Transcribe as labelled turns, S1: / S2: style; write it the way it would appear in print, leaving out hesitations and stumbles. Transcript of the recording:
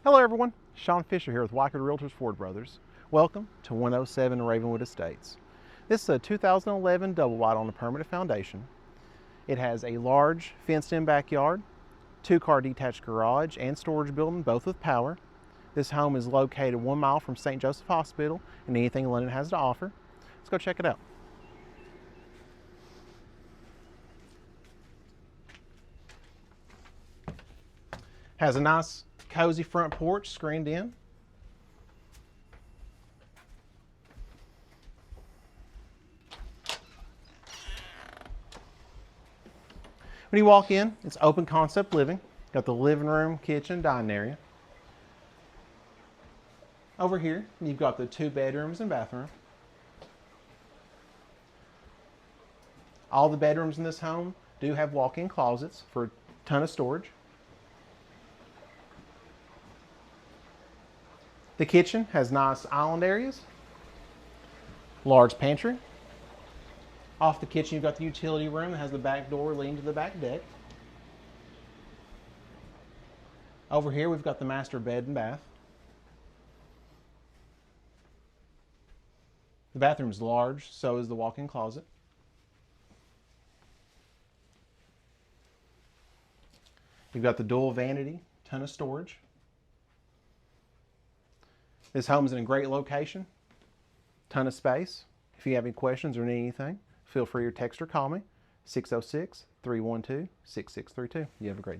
S1: Hello everyone, Sean Fisher here with Wyckoff Realtors Ford Brothers. Welcome to 107 Ravenwood Estates. This is a 2011 double wide on a permanent foundation. It has a large fenced-in backyard, two-car detached garage and storage building, both with power. This home is located 1 mile from St. Joseph Hospital and anything London has to offer. Let's go check it out. Has a nice cozy front porch screened in. When you walk in, it's open concept living. Got the living room, kitchen, dining area. Over here, you've got the 2 bedrooms and bathroom. All the bedrooms in this home do have walk-in closets for a ton of storage. The kitchen has nice island areas, large pantry. Off the kitchen, you've got the utility room that has the back door leading to the back deck. Over here, we've got the master bed and bath. The bathroom is large, so is the walk-in closet. You've got the dual vanity, ton of storage. This home is in a great location, ton of space. If you have any questions or need anything, feel free to text or call me, 606-312-6632. You have a great day.